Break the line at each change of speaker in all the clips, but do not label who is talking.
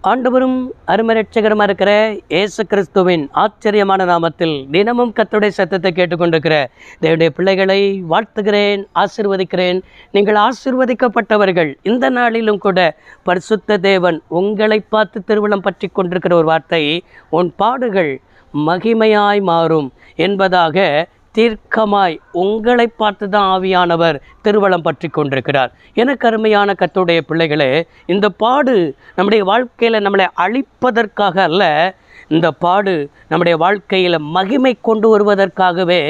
ஆண்டவரும் அருமரட்சகரமாக இருக்கிற இயேசு கிறிஸ்துவின் ஆச்சரியமான நாமத்தில் தினமும் கர்த்தருடைய சத்தத்தை கேட்டுக்கொண்டிருக்கிற தேவனுடைய பிள்ளைகளை வாழ்த்துகிறேன், ஆசீர்வதிக்கிறேன். நீங்கள் ஆசீர்வதிக்கப்பட்டவர்கள். இந்த நாளிலும் கூட பரிசுத்த தேவன் உங்களை பார்த்து திருவுளம் பற்றி கொண்டிருக்கிற ஒரு வார்த்தை, உன் பாடுகள் மகிமையாய் மாறும் என்பதாக தீர்க்கமாய் உங்களை பார்த்து தான் ஆவியானவர் திருவளம் பற்றி கொண்டிருக்கிறார். எனக்கு அருமையான கர்த்தருடைய பிள்ளைகளே, இந்த பாடு நம்முடைய வாழ்க்கையில் நம்மளை அழிப்பதற்காக அல்ல, இந்த பாடு நம்முடைய வாழ்க்கையில் மகிமை கொண்டு வருவதற்காகவே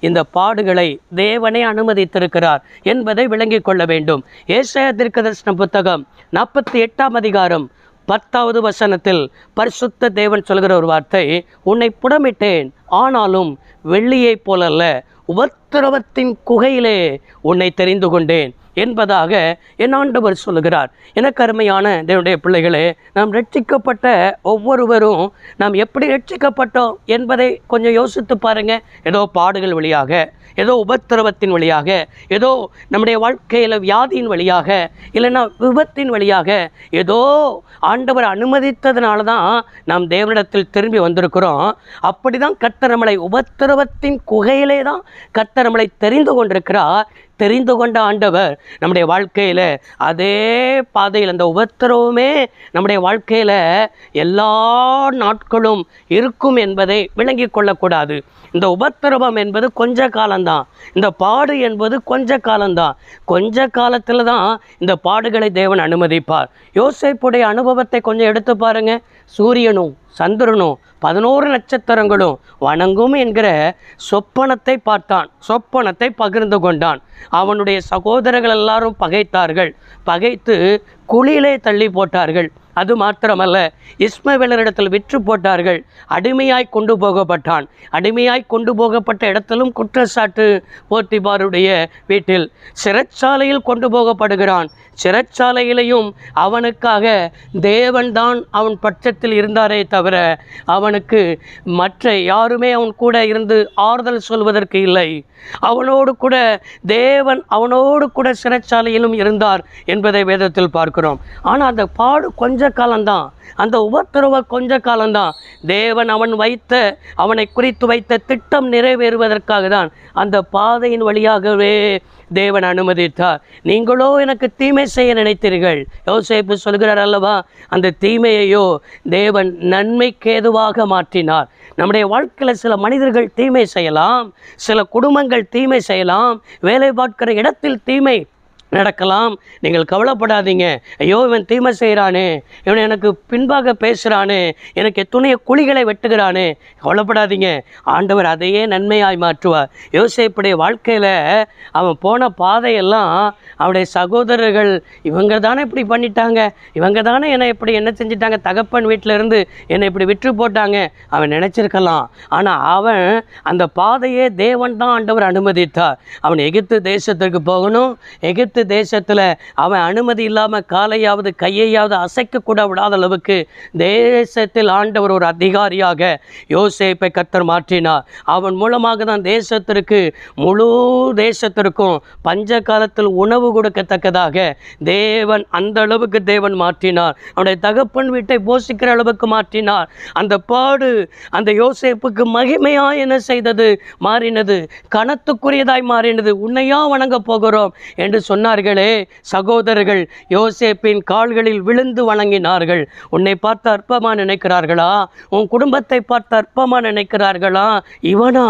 இந்த பாடுகளை தேவனே அனுமதித்திருக்கிறார் என்பதை விளங்கிக் கொள்ள வேண்டும். ஏசாயா தீர்க்கதரிசன புத்தகம் 48ஆம் அதிகாரம் 10வது வசனத்தில் பரிசுத்த தேவன் சொல்கிற ஒரு வார்த்தை, உன்னை புடமிட்டேன், ஆனாலும் வெள்ளியைப் போலல்ல, உபத்திரவத்தின் குகையிலே உன்னை தெரிந்து கொண்டேன் என்பதாக என் ஆண்டவர் சொல்லுகிறார். எனக்கு அருமையான தேவனுடைய பிள்ளைகளே, நாம் ரட்சிக்கப்பட்ட ஒவ்வொருவரும் நாம் எப்படி ரட்சிக்கப்பட்டோம் என்பதை கொஞ்சம் யோசித்து பாருங்கள். ஏதோ பாடுகள் வழியாக, ஏதோ உபத்திரவத்தின் வழியாக, ஏதோ நம்முடைய வாழ்க்கையில் வியாதியின் வழியாக, இல்லைன்னா விபத்தின் வழியாக, ஏதோ ஆண்டவர் அனுமதித்ததுனால தான் நாம் தேவனிடத்தில் திரும்பி வந்திருக்கிறோம். அப்படி தான் கர்த்தர் நம்மளை உபத்திரவத்தின் குகையிலே தான் கர்த்தர் நம்மளை தெரிந்து கொண்டிருக்கிறார். தெரிந்து கொண்ட ஆண்டவர் நம்முடைய வாழ்க்கையில் அதே பாதையில், அந்த உபத்திரவமே நம்முடைய வாழ்க்கையில் எல்லா நாட்களும் இருக்கும் என்பதை விளங்கி கொள்ளக்கூடாது. இந்த உபத்திரவம் என்பது கொஞ்ச காலம்தான், இந்த பாடு என்பது கொஞ்ச காலம்தான். கொஞ்ச காலத்தில் தான் இந்த பாடுகளை தேவன் அனுமதிப்பார். யோசேப்புடைய அனுபவத்தை கொஞ்சம் எடுத்து பாருங்கள். சூரியனும் சந்திரனும் 11 நட்சத்திரங்களும் வணங்கும் என்கிற சொப்பனத்தை பார்த்தான், சொப்பனத்தை பகிர்ந்து கொண்டான். அவனுடைய சகோதரர்கள் எல்லாரும் பகைத்தார்கள், பகைத்து குழியிலே தள்ளி போட்டார்கள். அது மாத்திரமல்ல, இஸ்மவேலரிடத்தில் விற்று போட்டார்கள். அடிமையாய் கொண்டு போகப்பட்டான். அடிமையாய் கொண்டு போகப்பட்ட இடத்திலும் குற்றச்சாட்டு போத்திபாருடைய வீட்டில். சிறைச்சாலையில் கொண்டு போகப்படுகிறான். சிறைச்சாலையிலையும் அவனுக்காக தேவன்தான் அவன் பட்சத்தில் இருந்தாரே தவிர அவனுக்கு மற்ற யாருமே அவன் கூட இருந்து ஆறுதல் சொல்வதற்கு இல்லை. அவனோடு கூட தேவன் அவனோடு கூட சிறைச்சாலையிலும் இருந்தார் என்பதை வேதத்தில் பார்க்கிறோம். ஆனால் அந்த பாடு கொஞ்ச காலம்தான், அந்த உபத்திரவ கொஞ்ச காலம்தான். தேவன் அவனை குறித்து வைத்த திட்டம் நிறைவேறுவதற்காக தான் அந்த பாதையின் வழியாகவே தேவன் அனுமதித்தார். நீங்களோ எனக்கு தீமை செய்ய நினைத்தீர்கள். யோசேப்பு சொல்கிறார் அல்லவா, அந்த தீமையையோ தேவன் நன்மைக்கு ஏதுவாக மாற்றினார். நம்முடைய வாழ்க்கையில் சில மனிதர்கள் தீமை செய்யலாம், சில குடும்பங்கள் தீமை செய்யலாம், வேலை பார்க்கிற இடத்தில் தீமை நடக்கலாம். நீங்கள் கவலைப்படாதீங்க. ஐயோ, இவன் தீமை செய்கிறானே, இவன் எனக்கு பின்பாக பேசுகிறானே, எனக்கு எத்துணைய குழிகளை வெட்டுகிறானே, கவலைப்படாதீங்க. ஆண்டவர் அதையே நன்மையாய் மாற்றுவார். யோசேப்புடைய வாழ்க்கையில் அவன் போன பாதையெல்லாம் அவனுடைய சகோதரர்கள், இவங்க தானே இப்படி பண்ணிட்டாங்க, இவங்க தானே என்னை இப்படி என்ன செஞ்சிட்டாங்க, தகப்பன் வீட்டில் இருந்து என்னை இப்படி விற்று போட்டாங்க, அவன் நினச்சிருக்கலாம். ஆனால் அவன் அந்த பாதையே தேவன் தான் ஆண்டவர் அனுமதித்தார். அவன் எகிப்து தேசத்திற்கு போகணும். எகிப்து தேசத்தில் அவன் அனுமதி இல்லாமல் காலையாவது கையையாவது அசைக்கக்கூட விடாத அளவுக்கு தேசத்தில் ஆண்டவர் ஒரு அதிகாரியாக யோசேப்பை கர்த்தர் மாற்றினார். அவன் மூலமாக தான் தேசத்திற்கு, முழு தேசத்திற்கும் பஞ்ச காலத்தில் உணவு கொடுக்கத்தக்கதாக தேவன் அந்த அளவுக்கு தேவன் மாற்றினார். அவனுடைய தகப்பன் வீட்டை போஷிக்கிற அளவுக்கு மாற்றினார். அந்த பாடு அந்த யோசேப்புக்கு மகிமையாக என்ன செய்தது, மாறினது, கனத்துக்குரியதாய் மாறினது. உன்னையா வணங்க போகிறோம் என்று சொன்னார்களே சகோதரர்கள், யோசேப்பின் கால்களில் விழுந்து வணங்கினார்கள். உன்னை பார்த்து அற்பமாக நினைக்கிறார்களா? உன் குடும்பத்தை பார்த்து அற்பமாக நினைக்கிறார்களா? இவனா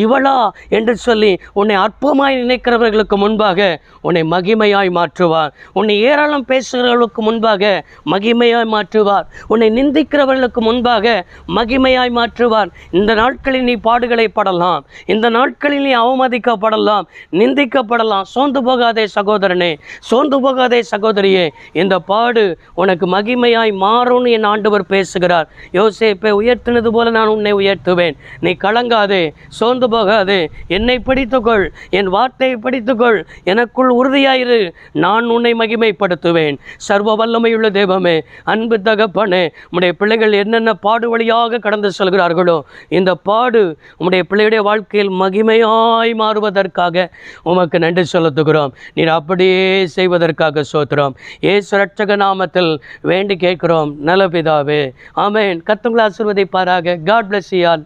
இவளா என்று சொல்லி உன்னை அற்பமாய் நினைக்கிறவர்களுக்கு முன்பாக உன்னை மகிமையாய் மாற்றுவார். உன்னை ஏராளம் பேசுகிறவர்களுக்கு முன்பாக மகிமையாய் மாற்றுவார். உன்னை நிந்திக்கிறவர்களுக்கு முன்பாக மகிமையாய் மாற்றுவார். இந்த நாட்களில் நீ பாடுகளை படலாம், இந்த நாட்களில் நீ அவமதிக்கப்படலாம், நிந்திக்கப்படலாம். சோர்ந்து போகாதே சகோதரனே, சோர்ந்து போகாதே சகோதரியே, இந்த பாடு உனக்கு மகிமையாய் மாறும்னு என் ஆண்டவர் பேசுகிறார். யோசேப்பை உயர்த்தினது போல நான் உன்னை உயர்த்துவேன். நீ கலங்காதே, சோர்ந்து போகாதே, என்னை பிடித்துக்கொள், என் வார்த்தையை பிடித்துக்கொள், எனக்குள் உறுதியாயிரு, நான் உன்னை மகிமைப்படுத்துவேன். சர்வ வல்லமையுள்ள தேவமே, அன்பு தகப்பனே, உம்முடைய பிள்ளைகள் என்னென்ன பாடு வழியாக கடந்து செல்கிறார்களோ இந்த பாடு உம்முடைய பிள்ளையுடைய வாழ்க்கையில் மகிமையாய் மாறுவதற்காக உமக்கு நன்றி செலுத்துகிறோம். நீர் அப்படியே செய்வதற்காக ஸ்தோத்திரம். இயேசு இரட்சக நாமத்தில் வேண்டி கேட்கிறோம் நல்ல பிதாவே, ஆமென். கர்த்தர் உங்களை ஆசீர்வதிப்பாராக. God bless you all.